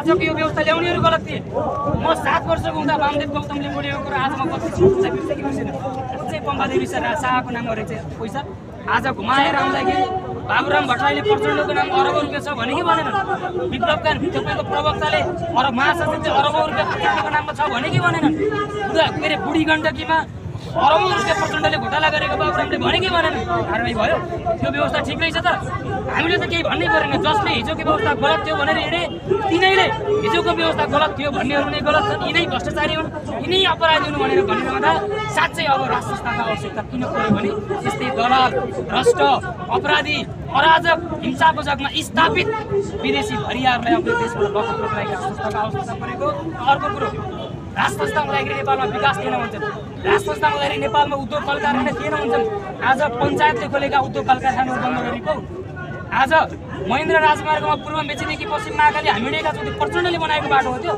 आजको यो व्यवस्था ल्याउनेहरू गलत थिए। म 7 वर्षको हुँदा वामदेव गौतम लिम्बुडेको कुरा आज म कति बिर्सेन। कुन चाहिँ पम्पादेवी शाहको नाममा रहेछ पैसा आज घुमाएर आउँदाखेरि बाबुराम भट्टराईले प्रचण्डको नाम अरबौँ रुपियाँ छ भने कि भनेन? विप्लवका तपाईँको प्रवक्ताले महासचिवले अरबौँ रुपियाँ प्रचण्डको नाममा छ भने कि भनेन? के अरे बुढी गण्डकीमा अरबौँ रुपियाँ प्रचण्डले घोटाला गरेको बाबुरामले भने कि भनेन? कारवाही भयो। त्यो व्यवस्था ठिक रहेछ त? हामीले त केही भन्नै परेन। जसले हिजोको व्यवस्था गलत थियो भनेर हिँडे तिनैले हिजोको व्यवस्था गलत थियो भन्नेहरू नै गलत छन्, यिनै भ्रष्टाचारी हुन्, यिनै अपराधी हुन् भनेर भनिरहँदा साँच्चै अब राष्ट्र संस्थाको आवश्यकता किन पर्यो भने यस्तै दलाल, भ्रष्ट, अपराधी, अराजक, हिंसाको जगमा स्थापित विदेशी भरियाहरूलाई अब देशबाट लक्ष्य लागि राष्ट्र संस्थाको आवश्यकता परेको। अर्को कुरो, राष्ट्र संस्थाको लागि नेपालमा विकास थिएन भन्छन्, राष्ट्र संस्थाको लागि नेपालमा उद्योग कल कारखाना थिएन भन्छन्। आज पञ्चायतले खोलेका उद्योग कल कारखानाहरू बन्द गरेको, आज महेन्द्र राजमार्गमा पूर्व मेचीदेखि पश्चिम महाकाली हामी हिँडेका छौँ, त्यो प्रचण्डले बनाएको बाटो हो, त्यो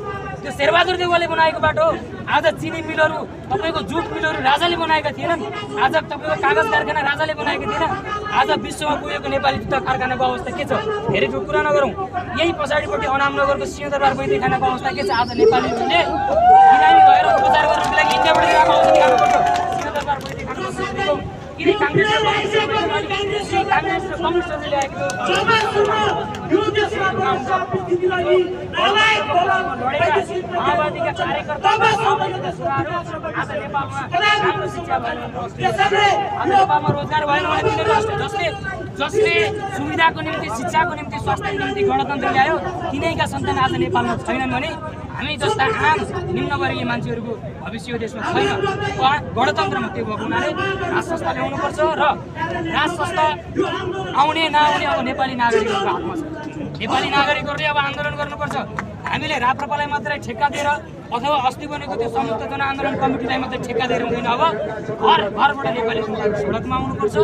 शेरबहादुर देउवाले बनाएको बाटो हो। आज चिनी मिलहरू, तपाईँको जुट मिलहरू राजाले बनाएका थिएनन्। आज तपाईँको कागज कारखाना राजाले बनाएको थिएन। आज विश्वमा पुगेको नेपाली जुत्ता कारखानाको अवस्था के छ? धेरै ठुलो कुरा नगरौँ। यही पछाडिपट्टि अनामनगरको सिंहदरबार वैद्य खानाको अवस्था के छ? आज नेपालीहरूले बिरामी भएर उपचार गर्नको लागि इन्डियाबाट ल्याएको औषधि खानुपर्छ। सिंहदरबार वैद्य खानाको किन काङ्ग्रेस र कम्युनिस्टले ल्याएको माओवादीका कार्यकर्ता आज नेपालमा राम्रो शिक्षा भएन, आज नेपालमा रोजगार भएन भने तिनीहरू जसले सुविधाको निम्ति, शिक्षाको निम्ति, स्वास्थ्यको निम्ति गणतन्त्र ल्यायो तिनैका सन्तान आज नेपालमा छैनन् भने हामी जस्ता आम निम्नवर्गीय मान्छेहरूको भविष्य यो देशमा छैन। गणतन्त्रमा त्यो भएको हुनाले राज संस्था ल्याउनुपर्छ र राज संस्था आउने नआउने अब नेपाली नागरिकहरूको हातमा छ। नेपाली नागरिकहरूले अब आन्दोलन गर्नुपर्छ। हामीले राप्रपालाई मात्रै ठेक्का दिएर अथवा अस्ति बनेको त्यो संयुक्त जनआन्दोलन कमिटीलाई मात्रै ठेक्का दिएर हुँदैन। अब घरबाट नेपाली सडकमा आउनुपर्छ र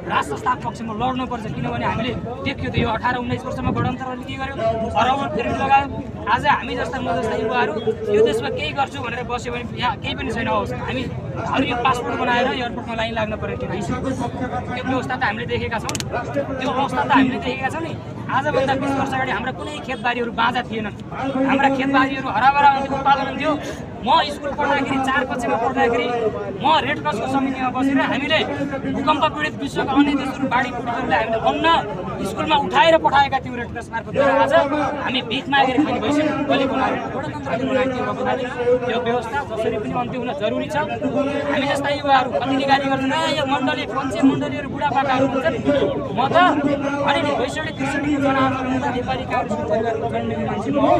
राज संस्थाको पक्षमा लड्नुपर्छ। किनभने हामीले देख्यो त यो 18-19 वर्षमा गणतन्त्रले के गर्यो, अरबौँ फेरि लगायो। आज हामी जस्ता म जस्ता युवाहरू यो देशमा केही गर्छु भनेर बस्यो भने यहाँ केही पनि छैन। हामी यो पासपोर्ट बनाएर एयरपोर्टमा लाइन लाग्न पर्यो कि त्यो व्यवस्था त हामीले देखेका छौँ, त्यो अवस्था त हामीले देखेका छौँ नि। आजभन्दा 20 वर्ष अगाडि हाम्रा कुनै खेतबारीहरू बाँझा थिएनन्, हाम्रा खेतबारीहरू हराभरा हुन्थ्यो, उत्पादन हुन्थ्यो। म स्कुल पढ्दाखेरि 4 कक्षामा पढ्दाखेरि म रेड क्रसको समितिमा बसेर हामीले भूकम्प पीडित विश्वका अन्य देशहरू बाढी पीडितहरूलाई हामीले अन्न स्कुलमा उठाएर पठाएका थियौँ रेड क्रस मार्फत। आज हामी भिख मागेर खाने भइसक्यो। कसले बनाएर गणतन्त्रले बनाएको भएको हुनाले यो व्यवस्था जसरी पनि अन्त्य हुन जरुरी छ। हामी जस्ता युवाहरू कतिले गाली गर्छन्, यो मण्डली पञ्चे मण्डलीहरू बुढापाकाहरू हुन्छन्। म त अनि 62-63 जना नेपाली काङ्ग्रेसको परिवारको जन्मेको मान्छे म